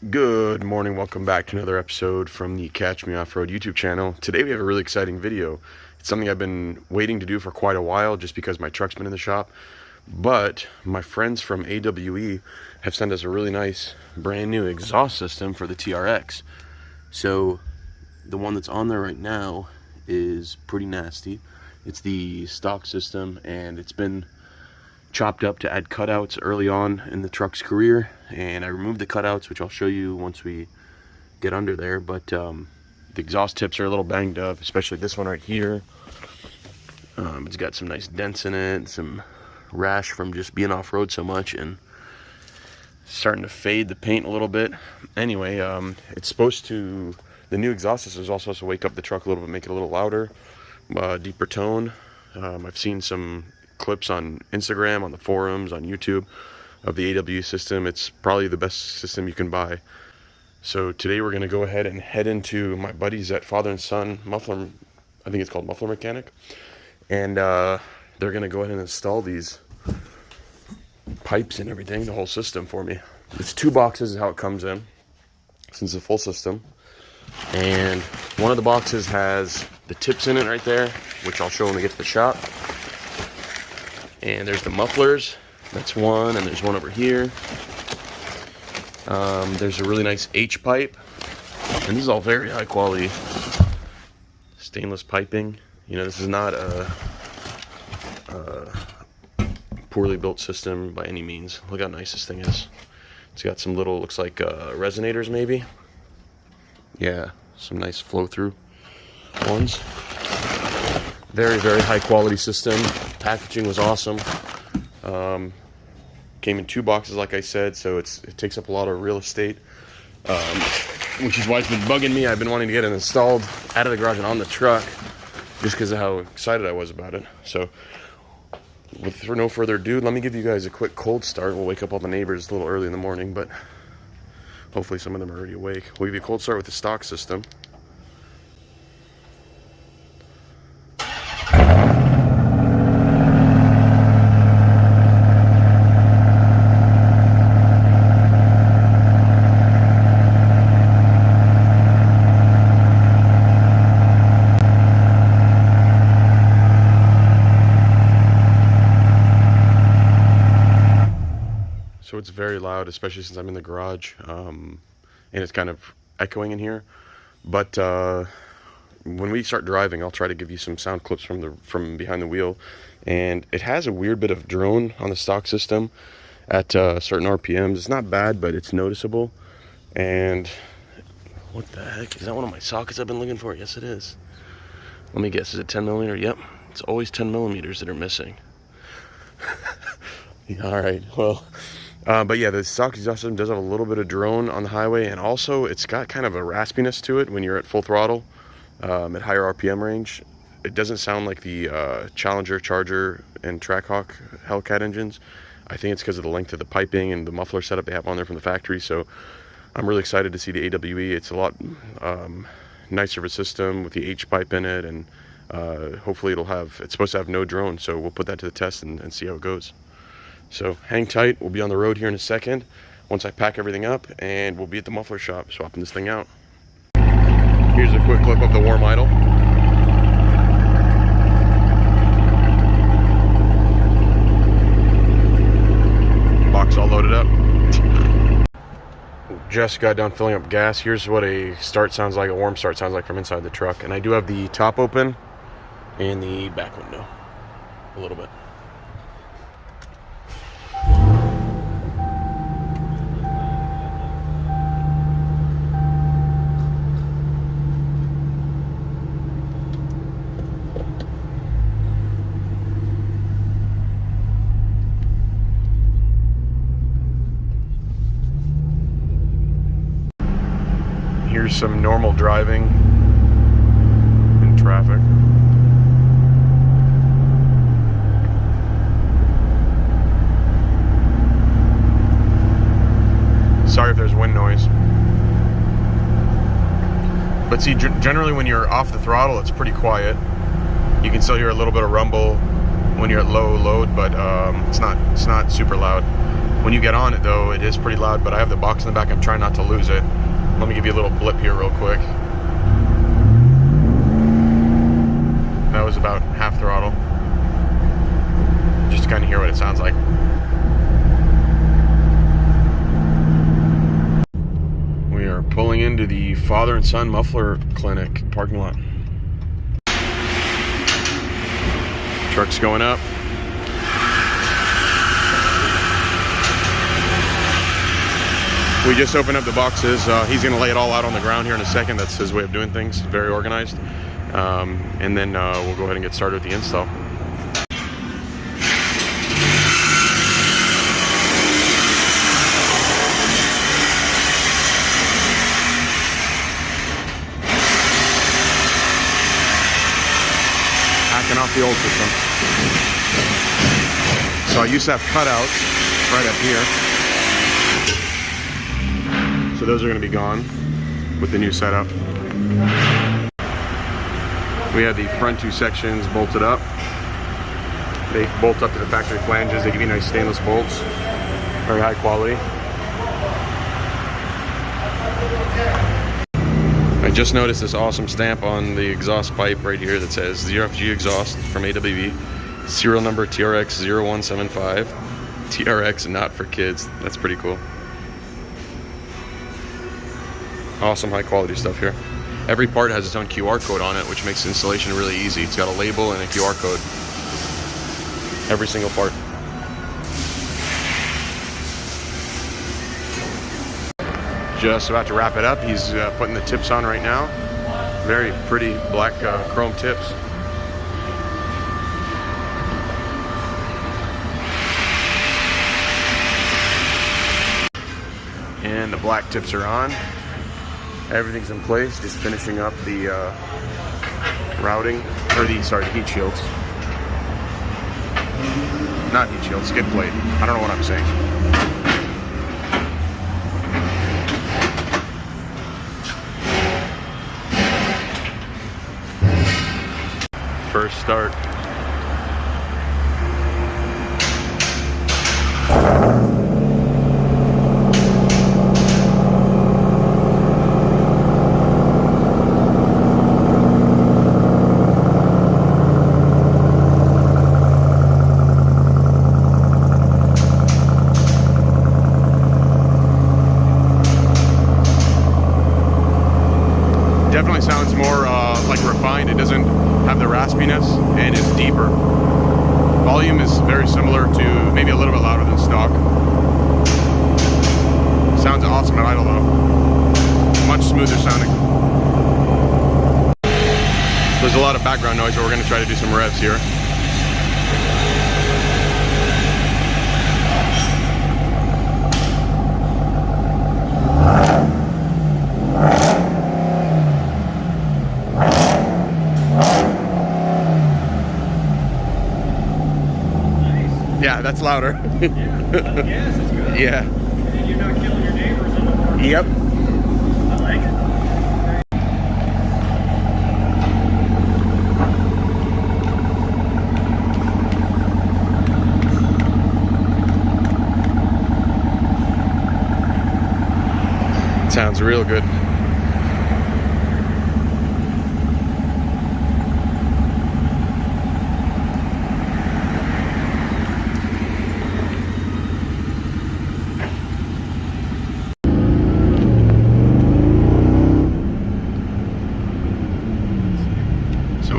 Good morning, welcome back to another episode from the Catch Me Off-Road YouTube channel. Today we have a really exciting video. It's something I've been waiting to do for quite a while just because my truck's been in the shop. But my friends from AWE have sent us a really nice brand new exhaust system for the TRX. So the one that's on there right now is pretty nasty. It's the stock system and it's been chopped up to add cutouts early on in the truck's career, and I removed the cutouts, which I'll show you once we get under there. But the exhaust tips are a little banged up, especially this one right here. It's got some nice dents in it, some rash from just being off-road so much, and starting to fade the paint a little bit. Anyway, it's supposed to, the new exhaust system is also supposed to wake up the truck a little bit, make it a little louder, deeper tone. I've seen some clips on Instagram, on the forums, on YouTube of the AWE system. It's probably the best system you can buy. So today we're going to go ahead and head into my buddies at Father and Son Muffler, I think it's called Muffler Mechanic, and they're going to go ahead and install these pipes and everything, the whole system for me. It's 2 boxes is how it comes in, since it's a full system. And one of the boxes has the tips in it right there, which I'll show when we get to the shop. And there's the mufflers, that's one, and there's one over here. There's a really nice H pipe, and this is all very high quality stainless piping. You know, this is not a poorly built system by any means. Look how nice this thing is. It's got some little, looks like resonators maybe. Yeah, some nice flow through ones. Very, very high quality system. Packaging was awesome. Came in 2 boxes, like I said, so it takes up a lot of real estate, which is why it's been bugging me. I've been wanting to get it installed out of the garage and on the truck, just because of how excited I was about it. So, for no further ado, let me give you guys a quick cold start. We'll wake up all the neighbors a little early in the morning, but hopefully some of them are already awake. We'll give you a cold start with the stock system. So it's very loud, especially since I'm in the garage, and it's kind of echoing in here. But when we start driving, I'll try to give you some sound clips from behind the wheel. And it has a weird bit of drone on the stock system at certain RPMs. It's not bad, but it's noticeable. And what the heck? Is that one of my sockets I've been looking for? Yes, it is. Let me guess, is it 10 millimeter? Yep, it's always 10 millimeters that are missing. All right, well. But yeah, the stock exhaust system does have a little bit of drone on the highway, and also it's got kind of a raspiness to it when you're at full throttle, at higher RPM range. It doesn't sound like the Challenger, Charger, and Trackhawk Hellcat engines. I think it's because of the length of the piping and the muffler setup they have on there from the factory. So I'm really excited to see the AWE. It's a lot nicer of a system with the H pipe in it, and hopefully it's supposed to have no drone, so we'll put that to the test and see how it goes. So hang tight, we'll be on the road here in a second once I pack everything up, and we'll be at the muffler shop swapping this thing out. Here's a quick clip of the warm idle. Box all loaded up. Just got done filling up gas. Here's what a start sounds like, a warm start sounds like from inside the truck. And I do have the top open and the back window a little bit. Here's some normal driving in traffic. Sorry if there's wind noise. But see, generally when you're off the throttle, it's pretty quiet. You can still hear a little bit of rumble when you're at low load, but it's not super loud. When you get on it though, it is pretty loud, but I have the box in the back. I'm trying not to lose it. Let me give you a little blip here real quick. That was about half throttle. Just to kind of hear what it sounds like. We are pulling into the father and son muffler clinic parking lot. Truck's going up. We just opened up the boxes. He's going to lay it all out on the ground here in a second. That's his way of doing things. Very organized. And then we'll go ahead and get started with the install. Hacking off the old system. So I used to have cutouts right up here. So those are going to be gone with the new setup. We have the front two sections bolted up. They bolt up to the factory flanges. They give you nice stainless bolts. Very high quality. I just noticed this awesome stamp on the exhaust pipe right here that says ZRFG exhaust from AWB. Serial number TRX 0175. TRX not for kids. That's pretty cool. Awesome high quality stuff here. Every part has its own QR code on it, which makes installation really easy. It's got a label and a QR code. Every single part. Just about to wrap it up. He's putting the tips on right now. Very pretty black chrome tips. And the black tips are on. Everything's in place, just finishing up the routing, or the heat shields. Not heat shields, skid plate. I don't know what I'm saying. First start. Definitely sounds more like refined. It doesn't have the raspiness and it's deeper. Volume is very similar to, maybe a little bit louder than stock. Sounds awesome at idle though. Much smoother sounding. There's a lot of background noise, but we're going to try to do some revs here. Yeah, that's louder. Yeah, gas is good. Yeah. And you're not killing your neighbors in the morning. Yep. I like it. Sounds real good.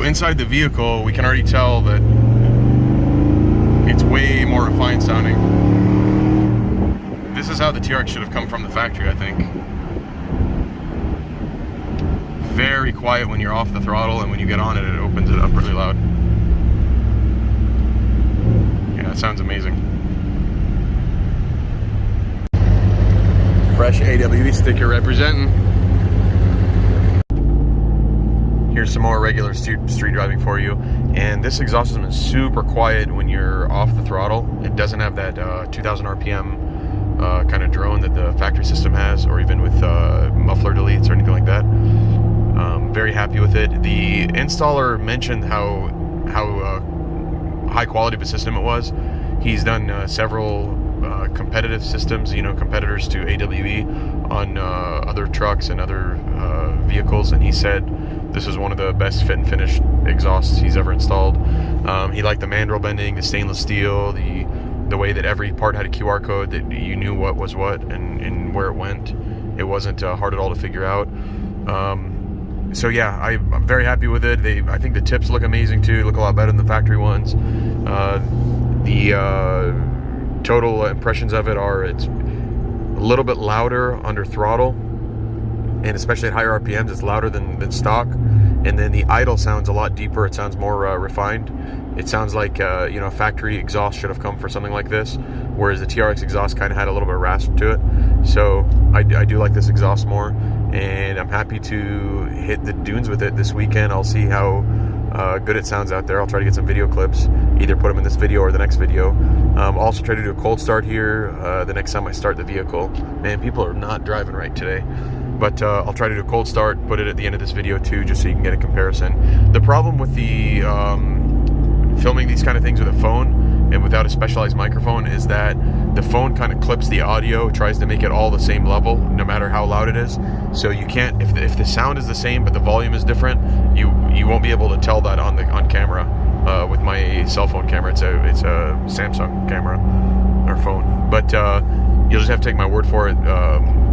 Inside the vehicle, we can already tell that it's way more refined sounding. This is how the TRX should have come from the factory, I think. Very quiet when you're off the throttle, and when you get on it, it opens it up really loud. Yeah, it sounds amazing. Fresh AWB sticker representing. Here's some more regular street driving for you. And this exhaust system is super quiet when you're off the throttle. It doesn't have that 2000 RPM kind of drone that the factory system has, or even with muffler deletes or anything like that. Very happy with it. The installer mentioned how high quality of a system it was. He's done several competitive systems, you know, competitors to AWE on other trucks and other vehicles, and he said this was one of the best fit and finish exhausts he's ever installed. He liked the mandrel bending, the stainless steel, the way that every part had a QR code, that you knew what was what and where it went. It wasn't hard at all to figure out. So yeah, I'm very happy with it. I think the tips look amazing too. Look a lot better than the factory ones. The total impressions of it are, it's a little bit louder under throttle, and especially at higher RPMs, it's louder than stock. And then the idle sounds a lot deeper. It sounds more refined. It sounds like you know, factory exhaust should have come for something like this, whereas the TRX exhaust kind of had a little bit of rasp to it. So I do like this exhaust more, and I'm happy to hit the dunes with it this weekend. I'll see how good it sounds out there. I'll try to get some video clips, either put them in this video or the next video. I'll also try to do a cold start here the next time I start the vehicle. Man, people are not driving right today. But I'll try to do a cold start, put it at the end of this video too, just so you can get a comparison. The problem with the filming these kind of things with a phone and without a specialized microphone is that the phone kind of clips the audio, tries to make it all the same level, no matter how loud it is. So you can't, if the sound is the same but the volume is different, you won't be able to tell that on camera. With my cell phone camera, it's a Samsung camera or phone. But you'll just have to take my word for it.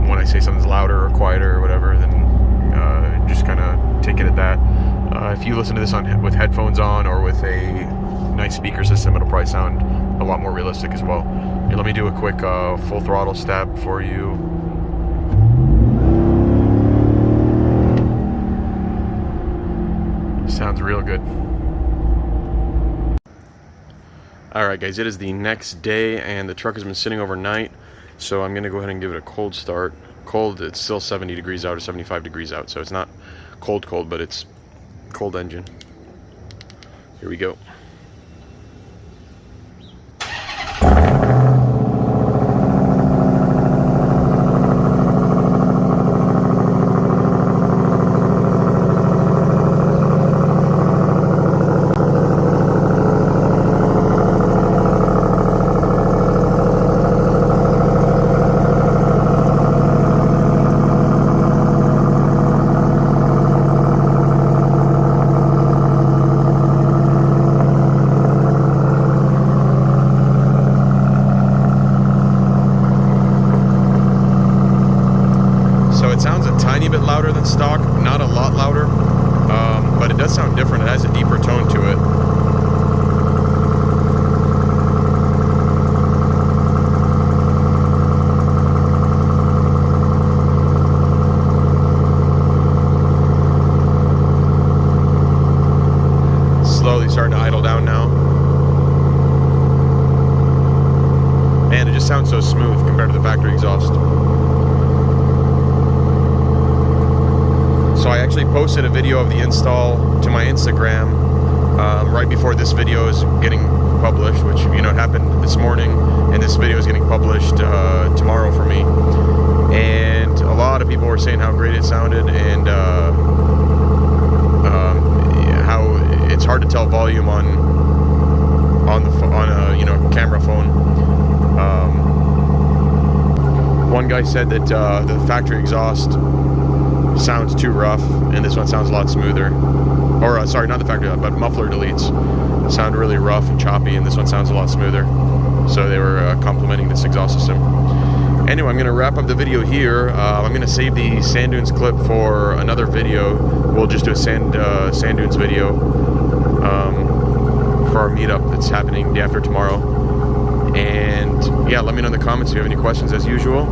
When I say something's louder or quieter or whatever, then just kind of take it at that. If you listen to this with headphones on or with a nice speaker system, it'll probably sound a lot more realistic as well. Here, let me do a quick full throttle stab for you. Sounds real good. Alright guys, it is the next day and the truck has been sitting overnight. So I'm going to go ahead and give it a cold start. Cold, it's still 70 degrees out or 75 degrees out. So it's not cold, but it's cold engine. Here we go. Tiny bit louder than stock, not a lot louder, but it does sound different. It has a deeper tone to it. Slowly starting to idle down now. Man, it just sounds so smooth compared to the factory exhaust. So I actually posted a video of the install to my Instagram right before this video is getting published, which, you know, it happened this morning, and this video is getting published tomorrow for me. And a lot of people were saying how great it sounded, and how it's hard to tell volume on a, you know, camera phone. One guy said that the factory exhaust sounds too rough, and this one sounds a lot smoother. Or sorry, not the factory, but muffler deletes sound really rough and choppy, and this one sounds a lot smoother. So they were complimenting this exhaust system. Anyway, I'm going to wrap up the video here. I'm going to save the sand dunes clip for another video. We'll just do a sand dunes video for our meetup that's happening the after tomorrow. And yeah, let me know in the comments if you have any questions as usual.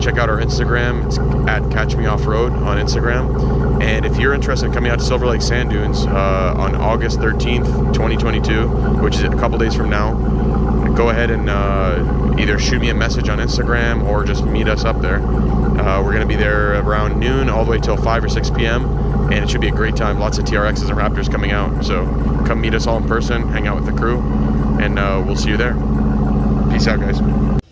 Check out our Instagram. It's at catchmeoffroad on Instagram. And if you're interested in coming out to Silver Lake Sand Dunes on August 13th, 2022, which is a couple days from now, go ahead and either shoot me a message on Instagram or just meet us up there. We're going to be there around noon all the way till 5 or 6 p.m. And it should be a great time. Lots of TRXs and Raptors coming out. So come meet us all in person, hang out with the crew, and we'll see you there. Peace out, guys.